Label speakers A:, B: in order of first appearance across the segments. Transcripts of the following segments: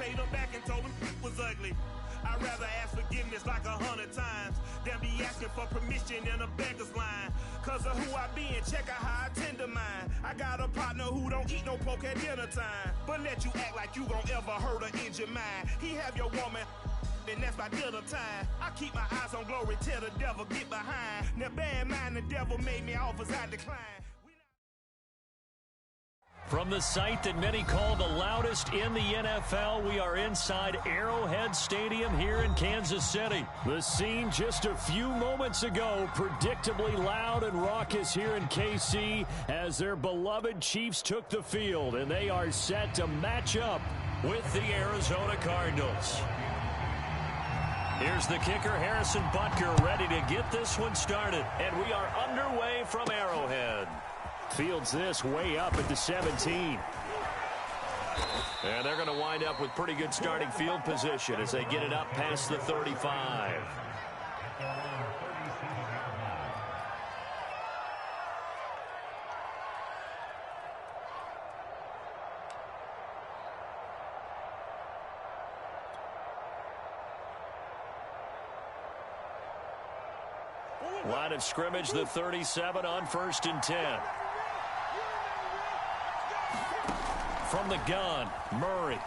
A: paid him back and told him it was ugly. I'd rather ask forgiveness like 100 times than be asking for permission in a beggar's line. Cause of who I be and check out how I tend to mine. I got a partner who don't eat no pork at dinner time, but let you act like you gon' ever hurt or injure mine. He have your woman, and that's by dinner time. I keep my eyes on glory till the devil get behind. Now bear in mind the devil made me offers I decline.
B: From the site that many call the loudest in the NFL, we are inside Arrowhead Stadium here in Kansas City. The scene just a few moments ago, predictably loud and raucous here in KC as their beloved Chiefs took the field, and they are set to match up with the Arizona Cardinals. Here's the kicker, Harrison Butker, ready to get this one started, and we are underway from Arrowhead. Fields this way up at the 17. And they're going to wind up with pretty good starting field position as they get it up past the 35. Line of scrimmage, the 37 on 1st and 10. From the gun, Murray.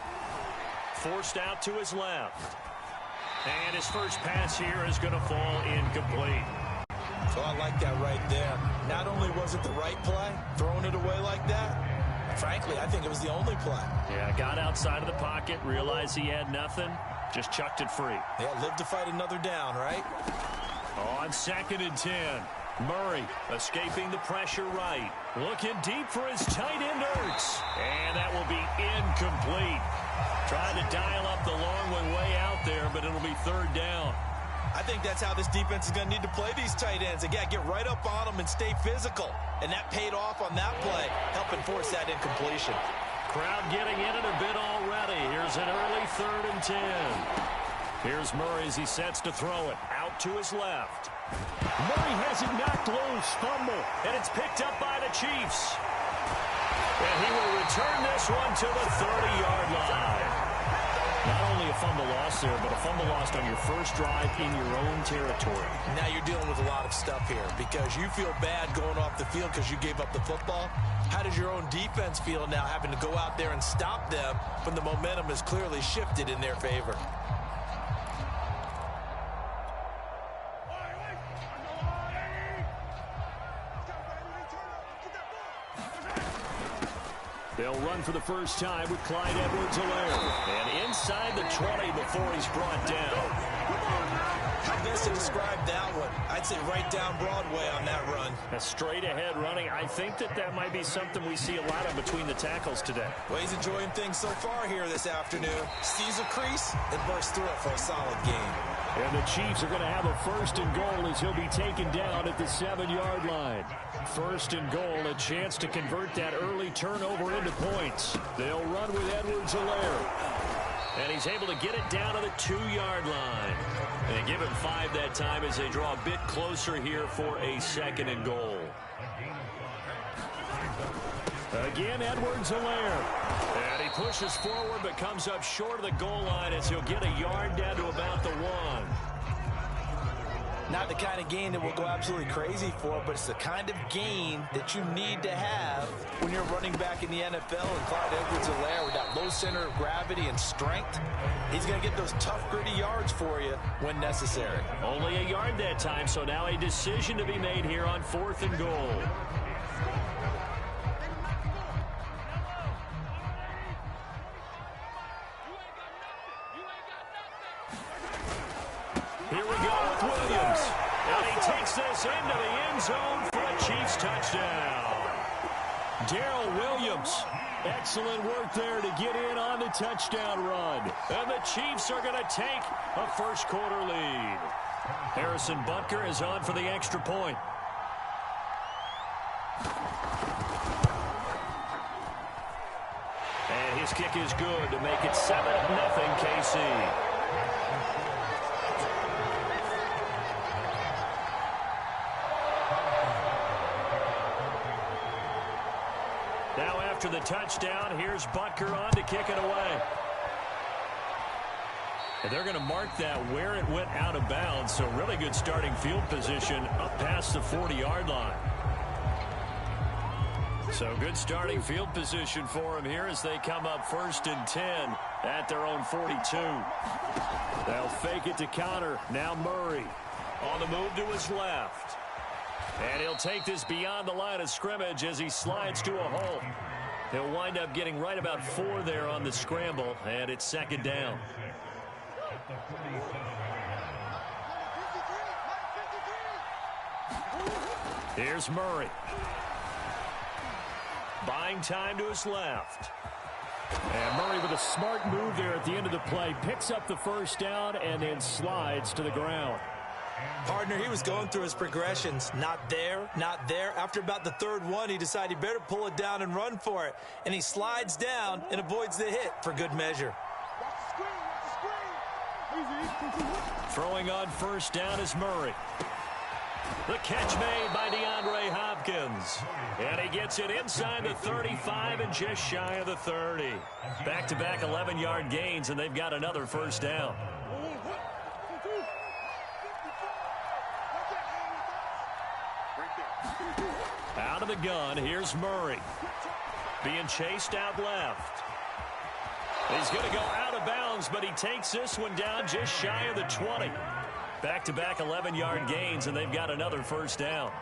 B: Forced out to his left. And his first pass here is going to fall incomplete.
C: So I like that right there. Not only was it the right play, throwing it away like that, frankly, I think it was the only play.
B: Yeah, got outside of the pocket, realized he had nothing, just chucked it free.
C: Yeah, live to fight another down, right?
B: On 2nd and 10. Murray escaping the pressure right. Looking deep for his tight end, Ertz. And that will be incomplete. Trying to dial up the long one way out there, but it'll be 3rd down.
C: I think that's how this defense is going to need to play these tight ends. They got to get right up on them and stay physical. And that paid off on that play, helping force that incompletion.
B: Crowd getting in it a bit already. Here's an early 3rd and 10. Here's Murray as he sets to throw it. Out to his left. Murray has it knocked loose. Fumble. And it's picked up by the Chiefs. And he will return this one to the 30-yard line. Not only a fumble loss there, but a fumble lost on your first drive in your own territory.
C: Now you're dealing with a lot of stuff here because you feel bad going off the field because you gave up the football. How does your own defense feel now having to go out there and stop them when the momentum is clearly shifted in their favor?
B: They'll run for the first time with Clyde Edwards-Helaire. And inside the 20 before he's brought down.
C: I guess to describe that one, I'd say right down Broadway on that run.
B: A straight ahead running. I think that might be something we see a lot of between the tackles today.
C: Well, he's enjoying things so far here this afternoon. Sees a crease and bursts through it for a solid game.
B: And the Chiefs are going to have a 1st and goal as he'll be taken down at the 7-yard line. 1st and goal, a chance to convert that early turnover into points. They'll run with Edwards-Helaire. And he's able to get it down to the 2-yard line. And give him 5 that time as they draw a bit closer here for a 2nd and goal. Again, Edwards-Helaire. And he pushes forward but comes up short of the goal line as he'll get a yard down to about the 1.
C: Not the kind of gain that we'll go absolutely crazy for, but it's the kind of gain that you need to have when you're running back in the NFL. And Clyde Edwards-Helaire with that low center of gravity and strength, he's going to get those tough, gritty yards for you when necessary.
B: Only a yard that time, so now a decision to be made here on 4th and goal. Here we go with Williams. And he takes this into the end zone for a Chiefs touchdown. Darrell Williams. Excellent work there to get in on the touchdown run. And the Chiefs are going to take a first-quarter lead. Harrison Butker is on for the extra point. And his kick is good to make it 7-0 KC. Now after the touchdown, here's Butker on to kick it away. And they're going to mark that where it went out of bounds. So really good starting field position up past the 40-yard line. So good starting field position for them here as they come up 1st and 10 at their own 42. They'll fake it to Connor. Now Murray on the move to his left. And he'll take this beyond the line of scrimmage as he slides to a hole. He'll wind up getting right about 4 there on the scramble, and it's 2nd down. Here's Murray. Buying time to his left. And Murray with a smart move there at the end of the play. Picks up the 1st down and then slides to the ground.
C: Partner, he was going through his progressions. Not there, not there. After about the 3rd one, he decided he better pull it down and run for it. And he slides down and avoids the hit for good measure.
B: Throwing on 1st down is Murray. The catch made by DeAndre Hopkins. And he gets it inside the 35 and just shy of the 30. Back-to-back 11-yard gains, and they've got another 1st down. Out of the gun, here's Murray. Being chased out left. He's going to go out of bounds, but he takes this one down just shy of the 20. Back-to-back 11-yard gains, and they've got another 1st down.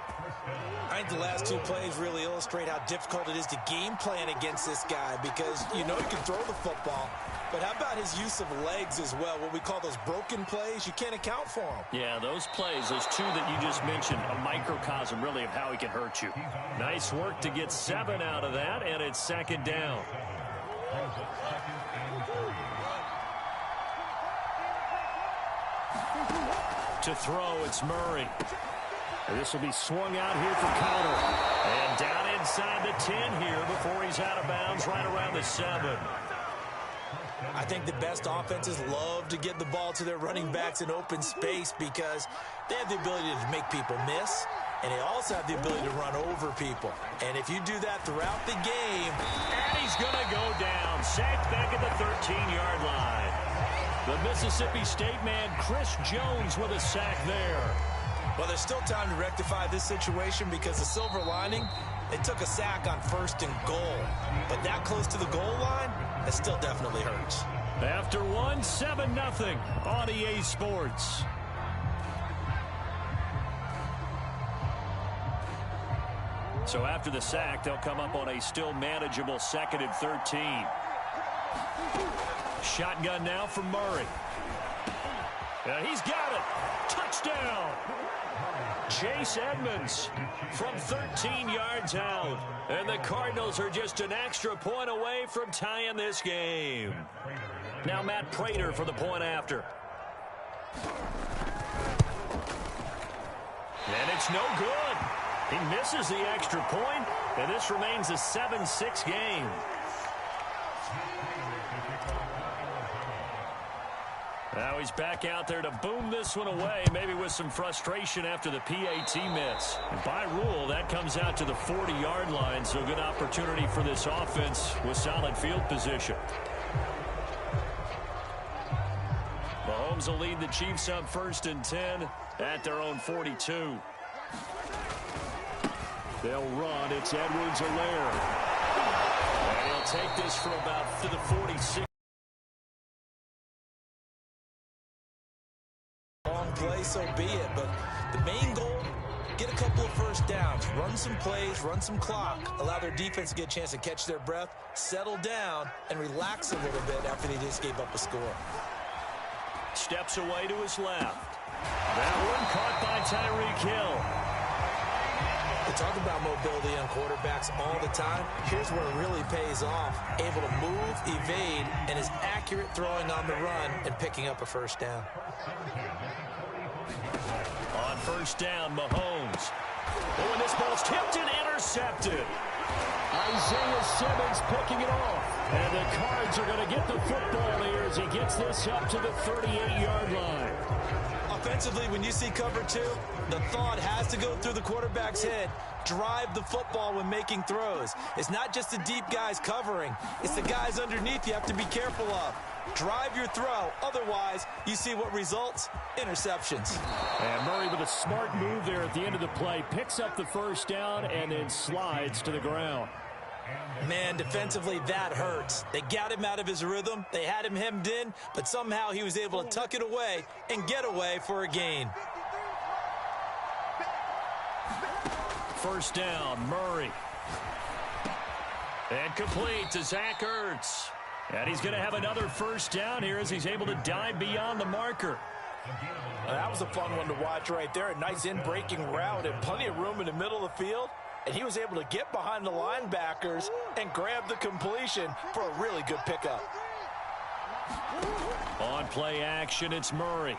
C: I think the last 2 plays really illustrate how difficult it is to game plan against this guy because you know he can throw the football, but how about his use of legs as well, what we call those broken plays? You can't account for them.
B: Yeah, those plays, those 2 that you just mentioned, a microcosm really of how he can hurt you. Nice work to get 7 out of that, and it's 2nd down. To throw, it's Murray. And this will be swung out here for Connor. And down inside the 10 here before he's out of bounds right around the 7.
C: I think the best offenses love to get the ball to their running backs in open space because they have the ability to make people miss, and they also have the ability to run over people. And if you do that throughout the game...
B: And he's going to go down. Sacked back at the 13-yard line. The Mississippi State man, Chris Jones, with a sack there.
C: Well, there's still time to rectify this situation because the silver lining, they took a sack on 1st and goal. But that close to the goal line, that still definitely hurts.
B: After 1, 7-0 on EA Sports. So after the sack, they'll come up on a still manageable 2nd and 13. Shotgun now for Murray. He's got it. Touchdown. Chase Edmonds from 13 yards out. And the Cardinals are just an extra point away from tying this game. Now Matt Prater for the point after. And it's no good. He misses the extra point, and this remains a 7-6 game. Now he's back out there to boom this one away, maybe with some frustration after the PAT miss. And by rule, that comes out to the 40-yard line, so good opportunity for this offense with solid field position. Mahomes will lead the Chiefs up 1st and 10 at their own 42. They'll run. It's Edwards-Helaire. And he'll take this for about to the 46.
C: Long play, so be it. But the main goal, get a couple of 1st downs, run some plays, run some clock, allow their defense to get a chance to catch their breath, settle down, and relax a little bit after they just gave up a score.
B: Steps away to his left. That one caught by Tyreek Hill.
C: We talk about mobility on quarterbacks all the time. Here's where it really pays off. Able to move, evade, and is accurate throwing on the run and picking up a 1st down.
B: On 1st down, Mahomes. Oh, and this ball's tipped and intercepted. Isaiah Simmons picking it off. And the Cards are going to get the football here as he gets this up to the 38-yard line.
C: Offensively, when you see cover two, the thought has to go through the quarterback's head. Drive the football when making throws. It's not just the deep guys covering. It's the guys underneath you have to be careful of. Drive your throw. Otherwise, you see what results? Interceptions.
B: And Murray with a smart move there at the end of the play. Picks up the first down and then slides to the ground.
C: Man, defensively, that hurts. They got him out of his rhythm. They had him hemmed in, but somehow he was able to tuck it away and get away for a gain.
B: First down, Murray. And complete to Zach Ertz. And he's going to have another first down here as he's able to dive beyond the marker.
C: That was a fun one to watch right there. A nice in-breaking route and plenty of room in the middle of the field. And he was able to get behind the linebackers and grab the completion for a really good pickup.
B: On play action, it's Murray.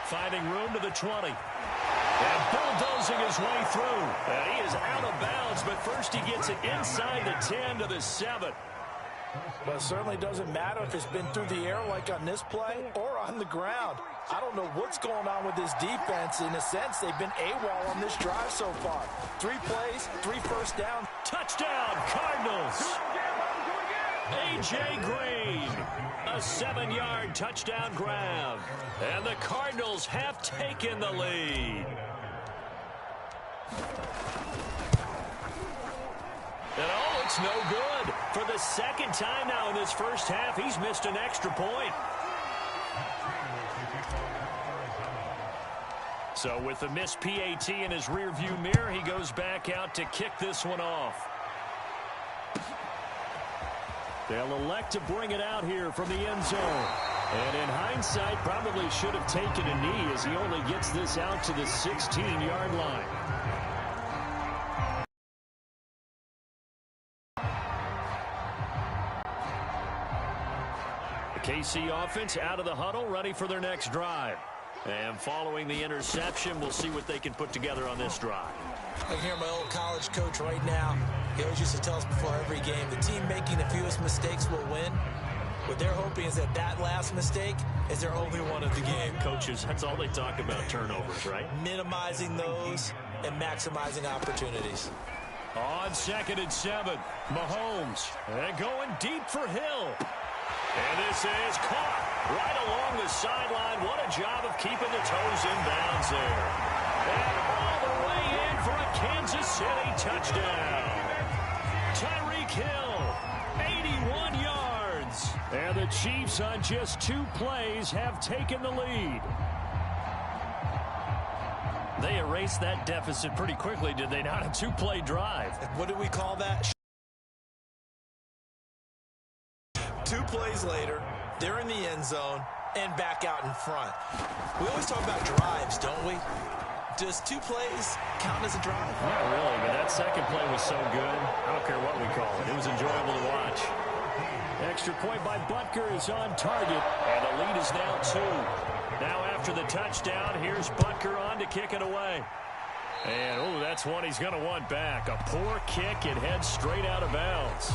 B: Finding room to the 20. And bulldozing his way through. And he is out of bounds, but first he gets it inside the 10 to the 7.
C: Well, it certainly doesn't matter if it's been through the air like on this play or on the ground. I don't know what's going on with this defense. In a sense, they've been AWOL on this drive so far. 3 plays, 3 first down.
B: Touchdown, Cardinals. A.J. Green, a 7-yard touchdown grab. And the Cardinals have taken the lead. And oh, it's no good. For the second time now in this first half, he's missed an extra point. So with the missed PAT in his rearview mirror, he goes back out to kick this one off. They'll elect to bring it out here from the end zone. And in hindsight, probably should have taken a knee as he only gets this out to the 16-yard line. The KC offense out of the huddle, ready for their next drive. And following the interception, we'll see what they can put together on this drive.
C: I can hear my old college coach right now. He always used to tell us before every game, the team making the fewest mistakes will win. What they're hoping is that that last mistake is their only one of the game.
B: Coaches, that's all they talk about, turnovers, right?
C: Minimizing those and maximizing opportunities.
B: On 2nd and 7, Mahomes. And going deep for Hill. And this is caught right along the sideline. What a job of keeping the toes in bounds there. And all the way in for a Kansas City touchdown. Tyreek Hill, 81 yards. And the Chiefs on just 2 plays have taken the lead. They erased that deficit pretty quickly, did they not? A 2-play drive.
C: What do we call that? 2 plays later, they're in the end zone and back out in front. We always talk about drives, don't we? Does 2 plays count as a drive?
B: Not really, but that second play was so good. I don't care what we call it. It was enjoyable to watch. Extra point by Butker is on target, and the lead is now 2. Now after the touchdown, here's Butker on to kick it away. And, oh, that's one he's going to want back. A poor kick, it heads straight out of bounds.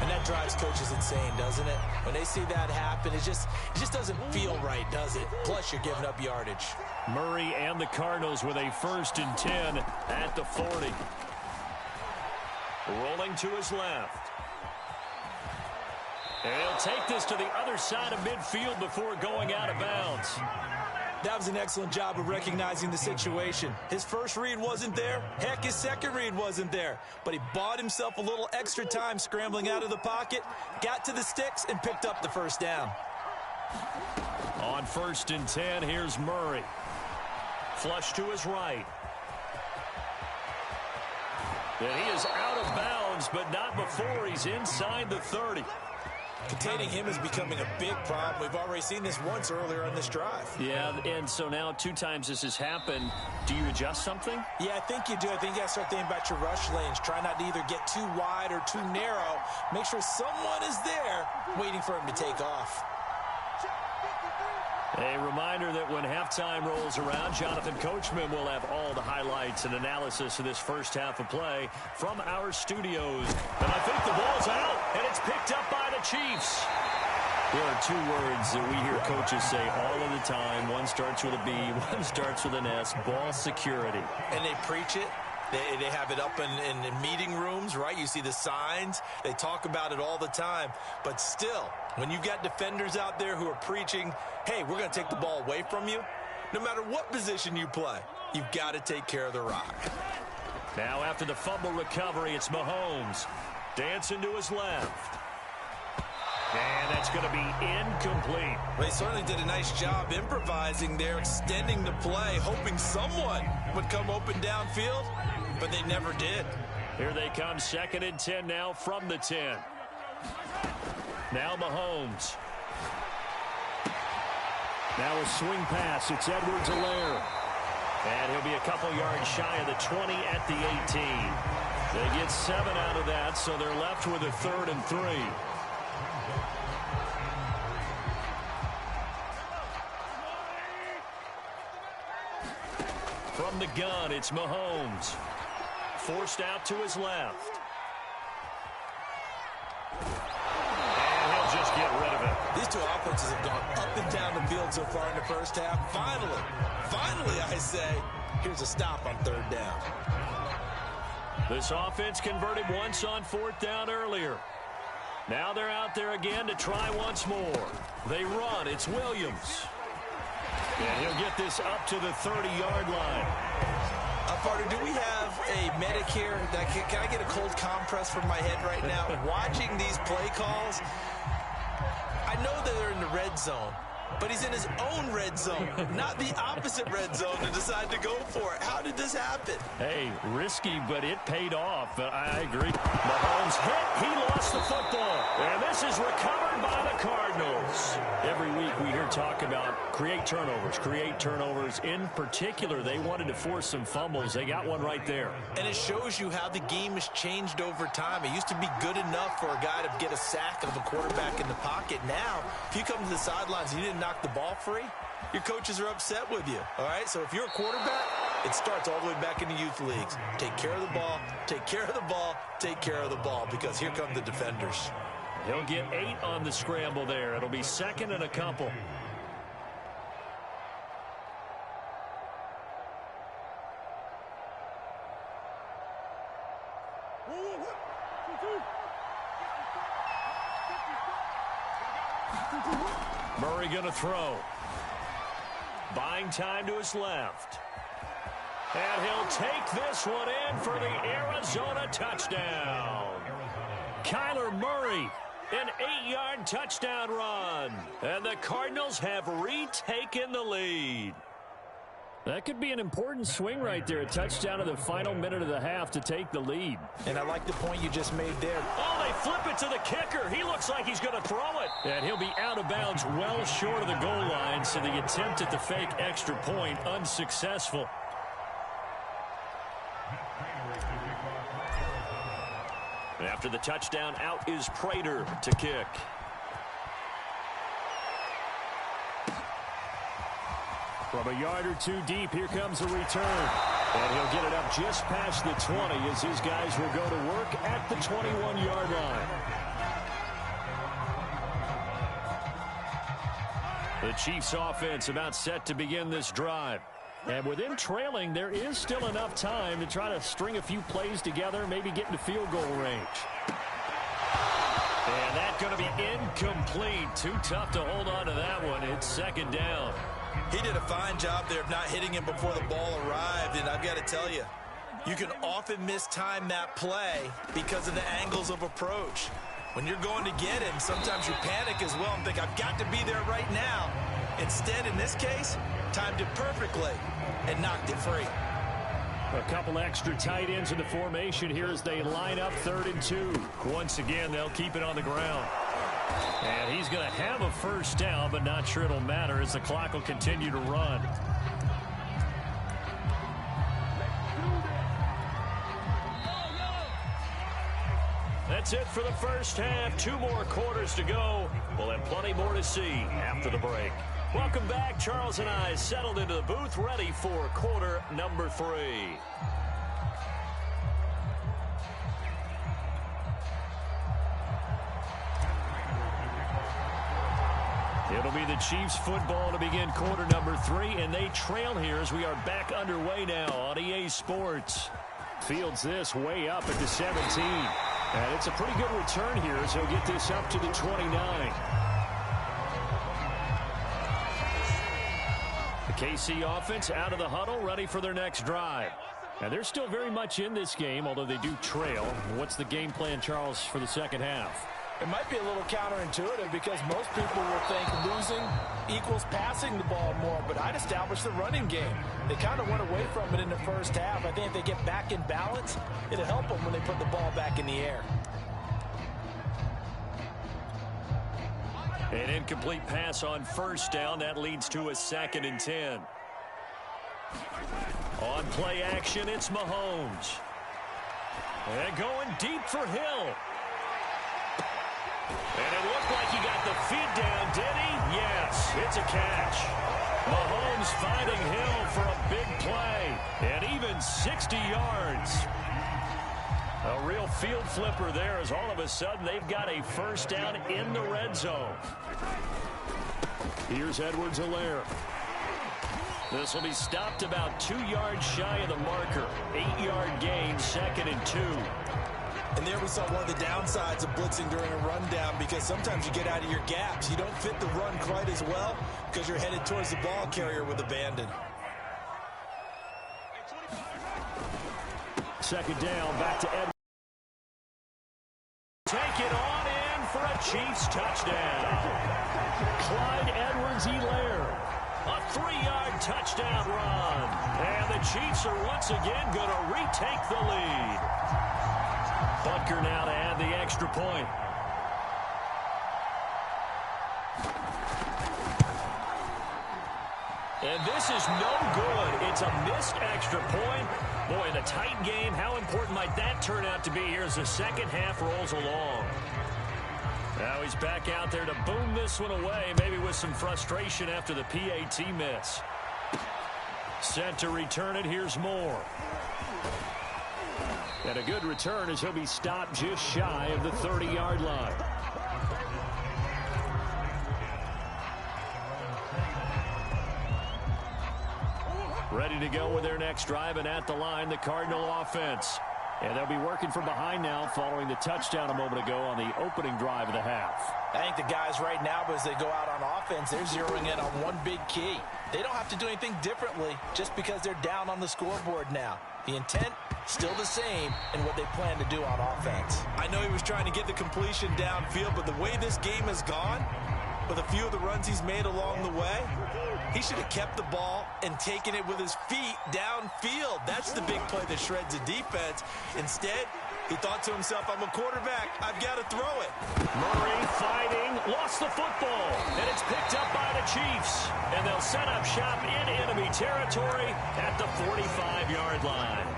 C: And that drives coaches insane, doesn't it? When they see that happen, it just doesn't feel right, does it? Plus, you're giving up yardage.
B: Murray and the Cardinals with a 1st and 10 at the 40. Rolling to his left. And he'll take this to the other side of midfield before going out of bounds.
C: That was an excellent job of recognizing the situation. His first read wasn't there. Heck, his second read wasn't there. But he bought himself a little extra time scrambling out of the pocket, got to the sticks, and picked up the first down.
B: On 1st and 10, here's Murray. Flush to his right. And he is out of bounds, but not before he's inside the 30.
C: Containing him is becoming a big problem. We've already seen this once earlier on this drive.
B: Yeah, and so now 2 times this has happened. Do you adjust something?
C: Yeah, I think you do. I think you got to start thinking about your rush lanes. Try not to either get too wide or too narrow. Make sure someone is there waiting for him to take off.
B: A reminder that when halftime rolls around, Jonathan Coachman will have all the highlights and analysis of this first half of play from our studios. And I think the ball's out, and it's picked up by the Chiefs. There are two words that we hear coaches say all of the time. One starts with a B, one starts with an S, ball security.
C: And they preach it. They have it up in meeting rooms, right? You see the signs. They talk about it all the time. But still, when you've got defenders out there who are preaching, hey, we're going to take the ball away from you, no matter what position you play, you've got to take care of the rock.
B: Now after the fumble recovery, it's Mahomes. Dancing to his left. And that's going to be incomplete.
C: They certainly did a nice job improvising there, extending the play, hoping someone would come open downfield, but they never did.
B: Here they come, 2nd and 10 now from the 10. Now Mahomes. Now a swing pass. It's Edwards-Helaire. And he'll be a couple yards shy of the 20 at the 18. They get 7 out of that, so they're left with a 3rd and 3. From the gun, it's Mahomes. Forced out to his left. And he'll just get rid of it.
C: These two offenses have gone up and down the field so far in the first half. Finally, I say, here's a stop on 3rd down.
B: This offense converted once on 4th down earlier. Now they're out there again to try once more. They run. It's Williams. And he'll get this up to the 30-yard line.
C: Partner, do we have a medic here? Can I get a cold compress from my head right now? Watching these play calls, I know that they're in the red zone, but he's in his own red zone, not the opposite red zone to decide to go for it. How did this happen?
B: Hey, risky, but it paid off. I agree. Mahomes hit. He lost the football. And this is recovered by the Cardinals. Every week we hear talk about create turnovers. In particular, they wanted to force some fumbles. They got one right there.
C: And it shows you how the game has changed over time. It used to be good enough for a guy to get a sack of a quarterback in the pocket. Now, if you come to the sidelines and you didn't knock the ball free, your coaches are upset with you. All right? So if you're a quarterback, it starts all the way back in the youth leagues. Take care of the ball, take care of the ball, take care of the ball, because here come the defenders.
B: He'll get 8 on the scramble there. It'll be 2nd and a couple. Murray going to throw. Buying time to his left. And he'll take this one in for the Arizona touchdown. Kyler Murray, an 8-yard touchdown run. And the Cardinals have retaken the lead. That could be an important swing right there. A touchdown in the final minute of the half to take the lead.
C: And I like the point you just made there.
B: Oh, they flip it to the kicker. He looks like he's going to throw it. And he'll be out of bounds well short of the goal line, so the attempt at the fake extra point unsuccessful. After the touchdown, out is Prater to kick. From a yard or two deep, here comes a return. And he'll get it up just past the 20 as his guys will go to work at the 21-yard line. The Chiefs offense about set to begin this drive. And with them trailing, there is still enough time to try to string a few plays together, maybe get into field goal range. And that's going to be incomplete. Too tough to hold on to that one. It's 2nd down.
C: He did a fine job there of not hitting him before the ball arrived, and I've got to tell you, you can often mistime that play because of the angles of approach. When you're going to get him, sometimes you panic as well and think, I've got to be there right now. Instead, in this case, timed it perfectly and knocked it free.
B: A couple extra tight ends in the formation here as they line up 3rd and 2. Once again, they'll keep it on the ground. And he's going to have a first down, but not sure it'll matter as the clock will continue to run. That's it for the first half. 2 more quarters to go. We'll have plenty more to see after the break. Welcome back. Charles and I settled into the booth, ready for quarter number 3. It'll be the Chiefs football to begin quarter number 3, and they trail here as we are back underway now on EA Sports. Fields this way up at the 17. And it's a pretty good return here as he'll get this up to the 29. The KC offense out of the huddle, ready for their next drive. And they're still very much in this game, although they do trail. What's the game plan, Charles, for the second half?
C: It might be a little counterintuitive because most people will think losing equals passing the ball more, but I'd establish the running game. They kind of went away from it in the first half. I think if they get back in balance, it'll help them when they put the ball back in the air.
B: An incomplete pass on first down. That leads to a 2nd and 10. On play action, it's Mahomes. And going deep for Hill. And it looked like he got the feet down, did he? Yes, it's a catch. Mahomes finding Hill for a big play. And even 60 yards. A real field flipper there as all of a sudden they've got a first down in the red zone. Here's Edwards-Helaire. This will be stopped about 2 yards shy of the marker. 8-yard gain, 2nd and 2.
C: And there we saw one of the downsides of blitzing during a rundown because sometimes you get out of your gaps. You don't fit the run quite as well because you're headed towards the ball carrier with abandon.
B: 2nd down, back to Edwards. Take it on in for a Chiefs touchdown. Clyde Edwards-Helaire. A 3-yard touchdown run. And the Chiefs are once again going to retake the lead. Butker now to add the extra point. And this is no good. It's a missed extra point. Boy, in a tight game, how important might that turn out to be here as the second half rolls along? Now he's back out there to boom this one away, maybe with some frustration after the PAT miss. Set to return it. Here's Moore. And a good return as he'll be stopped just shy of the 30-yard line. Ready to go with their next drive, and at the line, the Cardinal offense. And they'll be working from behind now following the touchdown a moment ago on the opening drive of the half.
C: I think the guys right now, as they go out on offense, they're zeroing in on one big key. They don't have to do anything differently just because they're down on the scoreboard now. The intent, still the same in what they plan to do on offense. I know he was trying to get the completion downfield, but the way this game has gone, with a few of the runs he's made along the way, he should have kept the ball and taken it with his feet downfield. That's the big play that shreds the defense. Instead, he thought to himself, I'm a quarterback. I've got to throw it.
B: Murray fighting, lost the football, and it's picked up by the Chiefs. And they'll set up shop in enemy territory at the 45-yard line.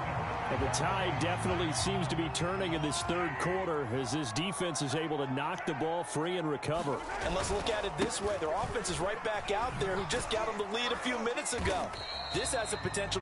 B: And the tide definitely seems to be turning in this third quarter as this defense is able to knock the ball free and recover.
C: And let's look at it this way. Their offense is right back out there who just got them the lead a few minutes ago. This has the potential